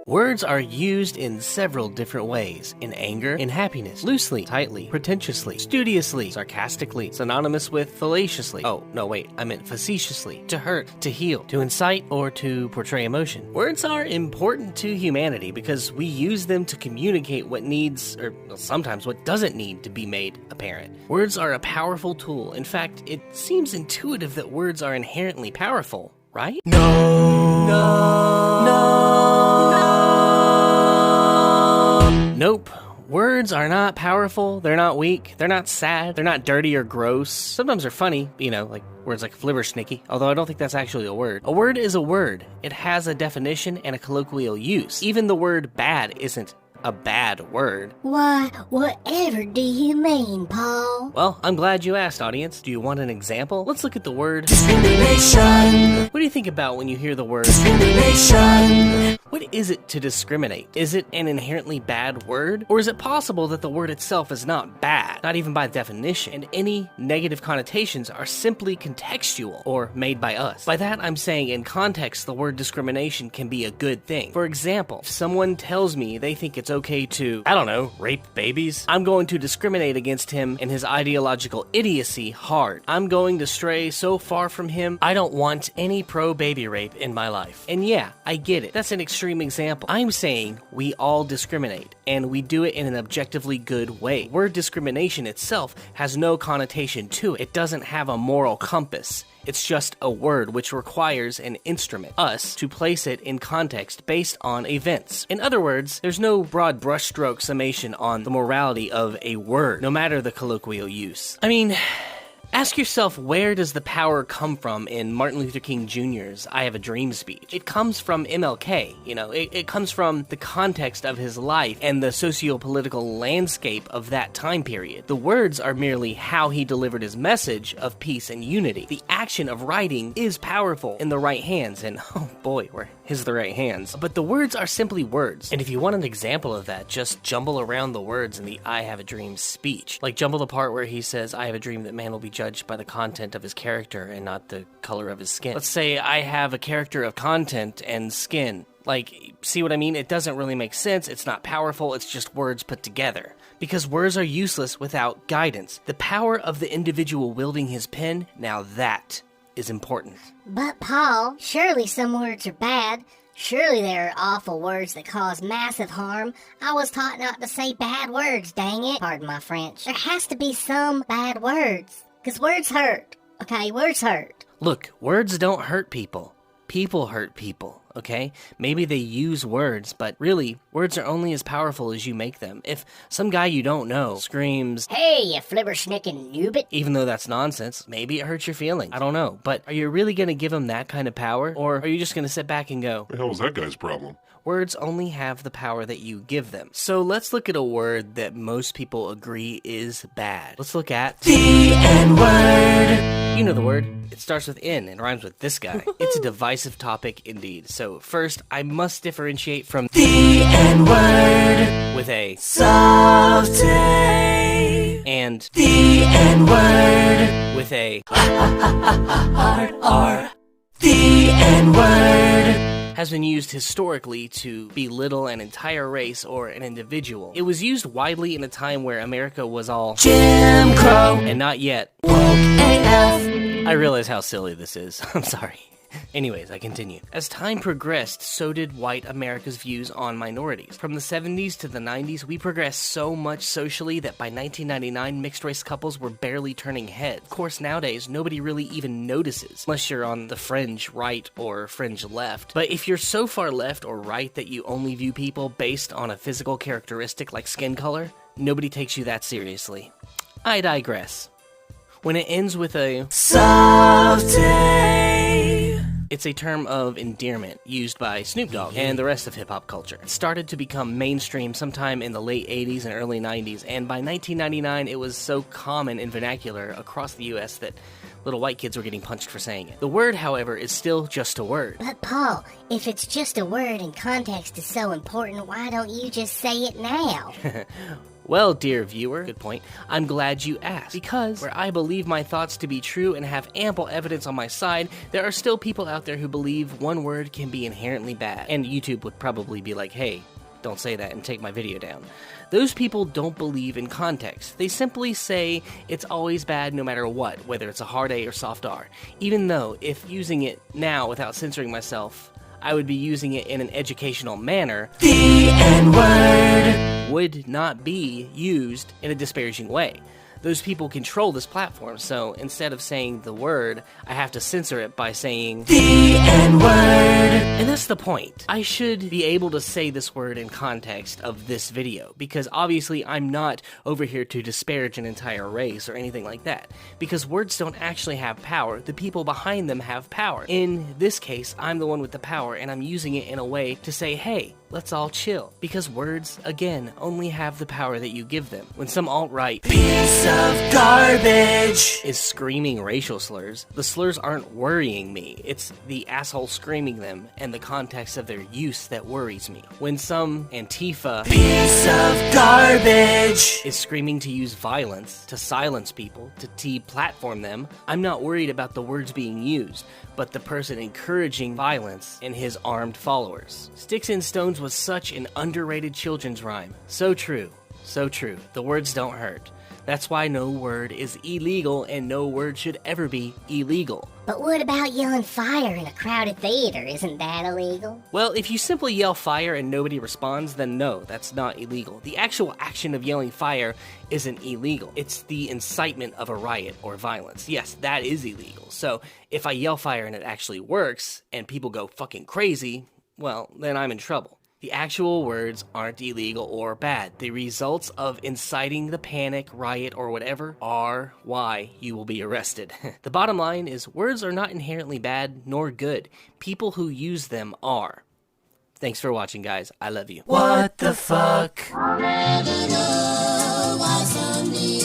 Words are used in several different ways: in anger, in happiness, loosely, tightly, pretentiously, studiously, sarcastically, synonymous with fallaciously. Oh, no, wait, I meant facetiously, to hurt, to heal, to incite, or to portray emotion. Words are important to humanity because we use them to communicate what needs, or sometimes what doesn't need to be made apparent. Words are a powerful tool. In fact, it seems intuitive that words are inherently powerful, right? Nope. Words are not powerful, they're not weak, they're not sad, they're not dirty or gross. Sometimes they're funny, like words like flibberschnicky, although I don't think that's actually a word. A word is a word. It has a definition and a colloquial use. Even the word bad isn't a bad word. Why, whatever do you mean, Paul? Well, I'm glad you asked, audience. Do you want an example? Let's look at the word discrimination. What do you think about when you hear the word Discrimination. What is it to discriminate? Is it an inherently bad word? Or is it possible that the word itself is not bad, not even by definition, and any negative connotations are simply contextual or made by us? By that, I'm saying in context, the word discrimination can be a good thing. For example, if someone tells me they think it's okay to, rape babies, I'm going to discriminate against him and his ideological idiocy hard. I'm going to stray so far from him, I don't want any pro-baby rape in my life. And yeah, I get it. That's an extreme example. I'm saying we all discriminate, and we do it in an objectively good way. Word discrimination itself has no connotation to it. It doesn't have a moral compass. It's just a word which requires an instrument, us, to place it in context based on events. In other words, there's no broad brushstroke summation on the morality of a word, no matter the colloquial use. Ask yourself, where does the power come from in Martin Luther King Jr.'s I Have a Dream speech? It comes from MLK, it comes from the context of his life and the socio-political landscape of that time period. The words are merely how he delivered his message of peace and unity. The action of writing is powerful in the right hands, and oh boy, were his the right hands. But the words are simply words, and if you want an example of that, just jumble around the words in the I Have a Dream speech. Like jumble the part where he says, I have a dream that man will be judged by the content of his character and not the color of his skin. Let's say I have a character of content and skin. See what I mean? It doesn't really make sense, it's not powerful, it's just words put together. Because words are useless without guidance. The power of the individual wielding his pen, now that is important. But Paul, surely some words are bad. Surely there are awful words that cause massive harm. I was taught not to say bad words, dang it. Pardon my French. There has to be some bad words. Because words hurt. Okay, words hurt. Look, words don't hurt people. People hurt people, okay? Maybe they use words, but really, words are only as powerful as you make them. If some guy you don't know screams, "Hey, you flibberschnickin' noobit," even though that's nonsense, maybe it hurts your feelings. I don't know. But are you really going to give him that kind of power? Or are you just going to sit back and go, the hell was that guy's problem? Words only have the power that you give them. So let's look at a word that most people agree is bad. Let's look at the N-word. You know the word. It starts with N and rhymes with this guy. It's a divisive topic indeed. So first, I must differentiate from the N-word with a soft A and the N-word with a hard R. The N-word has been used historically to belittle an entire race or an individual. It was used widely in a time where America was all Jim Crow and not yet woke AF. I realize how silly this is. I'm sorry. Anyways, I continue. As time progressed, so did white America's views on minorities. From the 70s to the 90s, we progressed so much socially that by 1999, mixed-race couples were barely turning heads. Of course, nowadays, nobody really even notices, unless you're on the fringe right or fringe left. But if you're so far left or right that you only view people based on a physical characteristic like skin color, nobody takes you that seriously. I digress. When it ends with a soft A, it's a term of endearment used by Snoop Dogg and the rest of hip-hop culture. It started to become mainstream sometime in the late 80s and early 90s, and by 1999 it was so common in vernacular across the US that little white kids were getting punched for saying it. The word, however, is still just a word. But Paul, if it's just a word and context is so important, why don't you just say it now? Well, dear viewer, good point, I'm glad you asked, because where I believe my thoughts to be true and have ample evidence on my side, there are still people out there who believe one word can be inherently bad, and YouTube would probably be like, hey, don't say that and take my video down. Those people don't believe in context. They simply say it's always bad no matter what, whether it's a hard A or soft R, even though if using it now without censoring myself, I would be using it in an educational manner, The N-word. would not be used in a disparaging way. Those people control this platform, so instead of saying the word, I have to censor it by saying The N-word. And that's the point. I should be able to say this word in context of this video, because obviously I'm not over here to disparage an entire race or anything like that, because words don't actually have power, the people behind them have power. In this case, I'm the one with the power, and I'm using it in a way to say, hey, let's all chill, because words, again, only have the power that you give them. When some alt-right Piece of garbage is screaming racial slurs, the slurs aren't worrying me. It's the asshole screaming them and the context of their use that worries me. When some Antifa Piece of garbage is screaming to use violence to silence people, to deplatform them, I'm not worried about the words being used, but the person encouraging violence and his armed followers. Sticks and Stones was such an underrated children's rhyme. So true. So true. The words don't hurt. That's why no word is illegal, and no word should ever be illegal. But what about yelling fire in a crowded theater? Isn't that illegal? Well, if you simply yell fire and nobody responds, then no, that's not illegal. The actual action of yelling fire isn't illegal. It's the incitement of a riot or violence. Yes, that is illegal. So if I yell fire and it actually works, and people go fucking crazy, well, then I'm in trouble. The actual words aren't illegal or bad. The results of inciting the panic, riot, or whatever are why you will be arrested. The bottom line is words are not inherently bad nor good. People who use them are. Thanks for watching, guys. I love you. What the fuck? I'll never know why some need